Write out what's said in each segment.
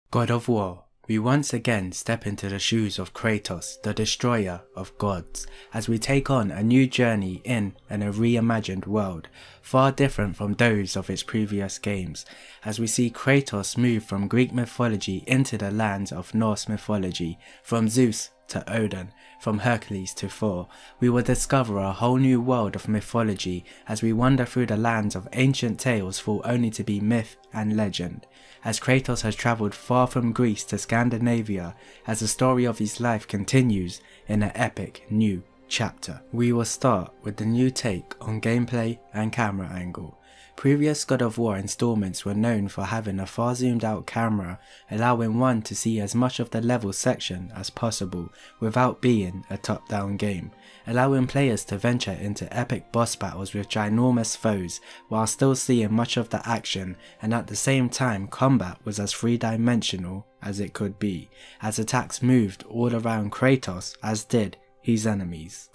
God of War. We once again step into the shoes of Kratos, the destroyer of gods, as we take on a new journey in a reimagined world, far different from those of its previous games, as we see Kratos move from Greek mythology into the lands of Norse mythology, from Zeus to Odin, from Hercules to Thor. We will discover a whole new world of mythology as we wander through the lands of ancient tales thought only to be myth and legend, as Kratos has travelled far from Greece to Scandinavia as the story of his life continues in an epic new chapter. We will start with the new take on gameplay and camera angle. Previous God of War installments were known for having a far zoomed out camera, allowing one to see as much of the level section as possible without being a top down game, allowing players to venture into epic boss battles with ginormous foes while still seeing much of the action, and at the same time combat was as three-dimensional as it could be, as attacks moved all around Kratos as did his enemies.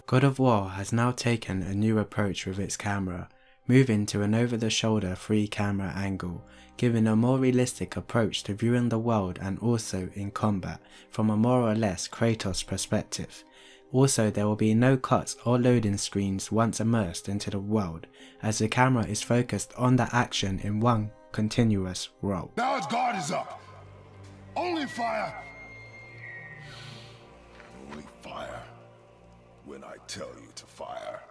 God of War has now taken a new approach with its camera, moving to an over-the-shoulder 3-camera angle, giving a more realistic approach to viewing the world and also in combat from a more or less Kratos perspective. Also, there will be no cuts or loading screens once immersed into the world, as the camera is focused on the action in one continuous roll. Now its guard is up. Only fire. Only fire. When I tell you to fire.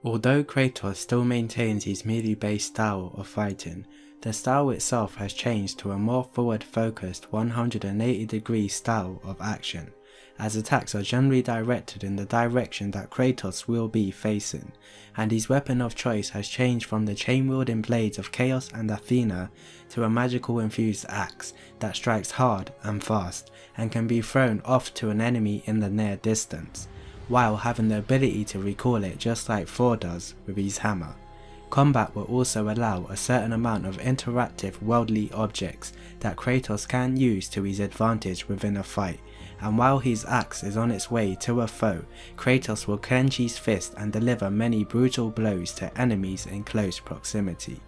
Although Kratos still maintains his melee-based style of fighting, the style itself has changed to a more forward-focused 180-degree style of action, as attacks are generally directed in the direction that Kratos will be facing, and his weapon of choice has changed from the chain-wielding blades of Chaos and Athena to a magical infused axe that strikes hard and fast and can be thrown off to an enemy in the near distance, while having the ability to recall it just like Thor does with his hammer. Combat will also allow a certain amount of interactive worldly objects that Kratos can use to his advantage within a fight, and while his axe is on its way to a foe, Kratos will clench his fist and deliver many brutal blows to enemies in close proximity.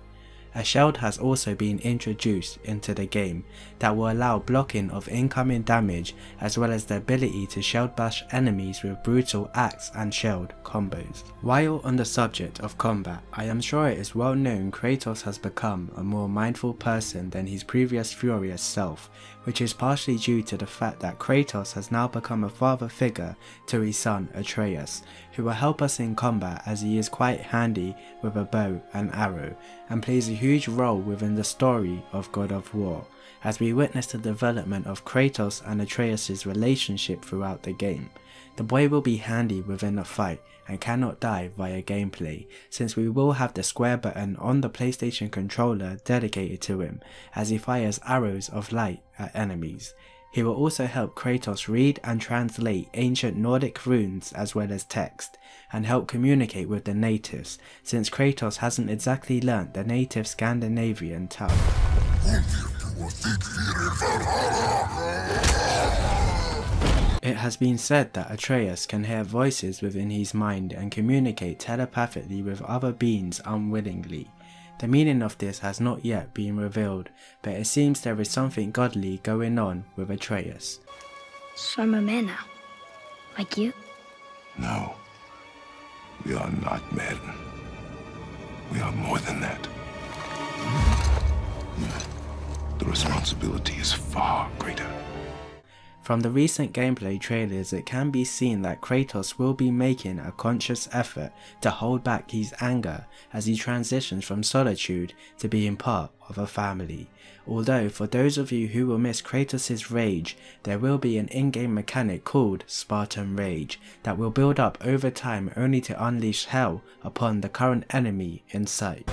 A shield has also been introduced into the game that will allow blocking of incoming damage, as well as the ability to shield bash enemies with brutal axe and shield combos. While on the subject of combat, I am sure it is well known Kratos has become a more mindful person than his previous furious self, which is partially due to the fact that Kratos has now become a father figure to his son Atreus, who will help us in combat as he is quite handy with a bow and arrow, and plays a huge role within the story of God of War, as we witness the development of Kratos and Atreus' relationship throughout the game. The boy will be handy within a fight and cannot die via gameplay, since we will have the square button on the PlayStation controller dedicated to him as he fires arrows of light at enemies. He will also help Kratos read and translate ancient Nordic runes as well as text, and help communicate with the natives, since Kratos hasn't exactly learnt the native Scandinavian tongue. It has been said that Atreus can hear voices within his mind and communicate telepathically with other beings unwillingly. The meaning of this has not yet been revealed, but it seems there is something godly going on with Atreus. So I'm a man now, like you? No. We are not men. We are more than that. The responsibility is far greater. From the recent gameplay trailers, it can be seen that Kratos will be making a conscious effort to hold back his anger as he transitions from solitude to being part of a family. Although for those of you who will miss Kratos' rage, there will be an in-game mechanic called Spartan Rage that will build up over time only to unleash hell upon the current enemy in sight.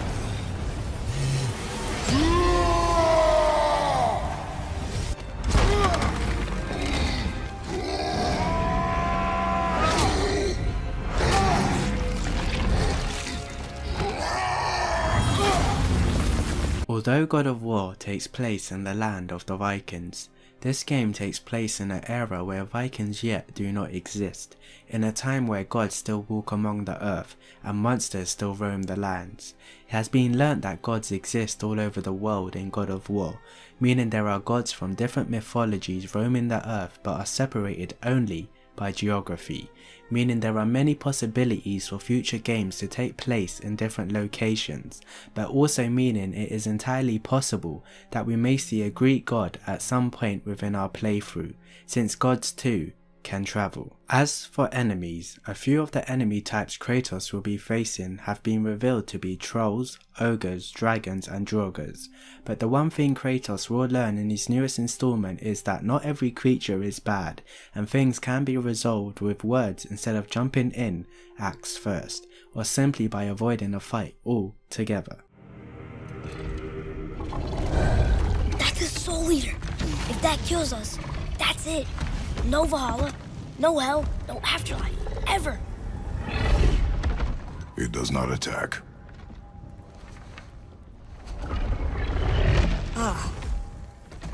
Although God of War takes place in the land of the Vikings, This game takes place in an era where Vikings yet do not exist, in a time where gods still walk among the earth and monsters still roam the lands. It has been learnt that gods exist all over the world in God of War, meaning there are gods from different mythologies roaming the earth but are separated only by geography, meaning there are many possibilities for future games to take place in different locations, but also meaning it is entirely possible that we may see a Greek god at some point within our playthrough, since gods too can travel. As for enemies, a few of the enemy types Kratos will be facing have been revealed to be trolls, ogres, dragons and draugrs, but the one thing Kratos will learn in his newest installment is that not every creature is bad, and things can be resolved with words instead of jumping in axe first, or simply by avoiding a fight altogether. That's a soul eater. If that kills us, that's it. No Valhalla, no hell, no afterlife, ever. It does not attack.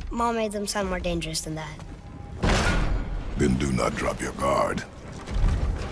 Mom made them sound more dangerous than that. Then do not drop your guard.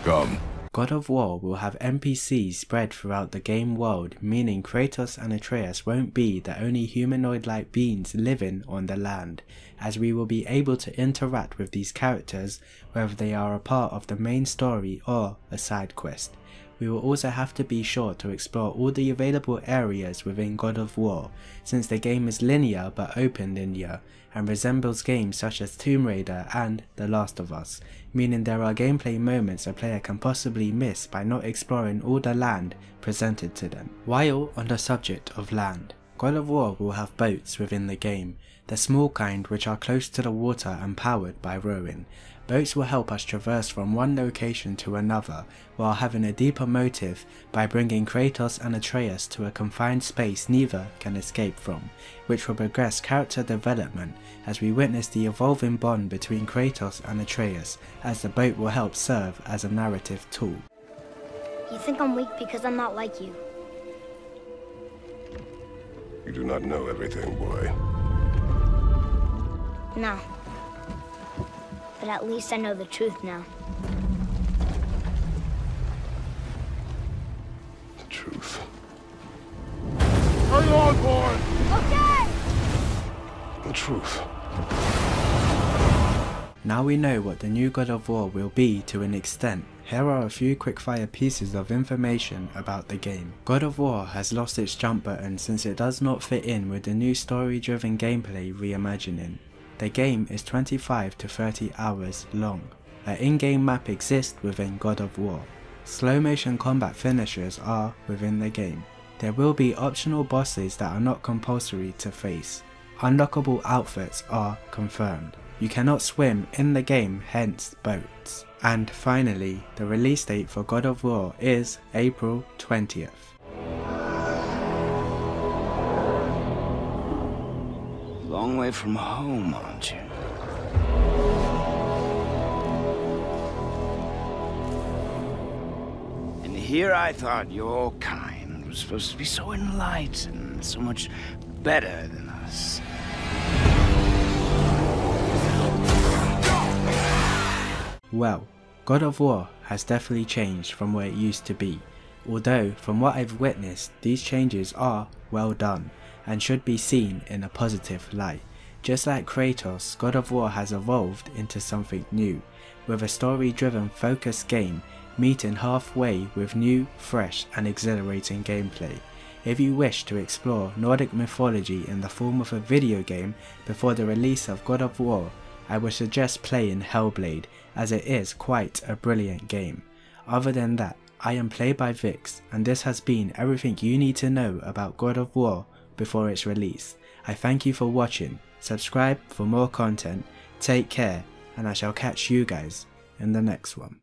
Come. God of War will have NPCs spread throughout the game world, meaning Kratos and Atreus won't be the only humanoid-like beings living on the land, as we will be able to interact with these characters whether they are a part of the main story or a side quest. We will also have to be sure to explore all the available areas within God of War, since the game is linear but open linear, and resembles games such as Tomb Raider and The Last of Us, meaning there are gameplay moments a player can possibly miss by not exploring all the land presented to them. While on the subject of land, God of War will have boats within the game, the small kind which are close to the water and powered by rowing. Boats will help us traverse from one location to another while having a deeper motive by bringing Kratos and Atreus to a confined space neither can escape from, which will progress character development as we witness the evolving bond between Kratos and Atreus, as the boat will help serve as a narrative tool. You think I'm weak because I'm not like you. You do not know everything, boy. No. But at least I know the truth now. The truth. Hang on, boy! Okay! The truth. Now we know what the new God of War will be to an extent. Here are a few quickfire pieces of information about the game. God of War has lost its jump button since it does not fit in with the new story-driven gameplay reimagining. The game is 25 to 30 hours long. An in-game map exists within God of War. Slow motion combat finishers are within the game. There will be optional bosses that are not compulsory to face. Unlockable outfits are confirmed. You cannot swim in the game, hence boats. And finally, the release date for God of War is April 20th. Long way from home, aren't you? And here I thought your kind was supposed to be so enlightened, so much better than us. Well, God of War has definitely changed from where it used to be, although from what I've witnessed these changes are well done and should be seen in a positive light. Just like Kratos, God of War has evolved into something new, with a story-driven focused game meeting halfway with new, fresh and exhilarating gameplay. If you wish to explore Nordic mythology in the form of a video game before the release of God of War, I would suggest playing Hellblade, as it is quite a brilliant game. Other than that, I am Played by Vix, and this has been everything you need to know about God of War before its release. I thank you for watching, subscribe for more content, take care, and I shall catch you guys in the next one.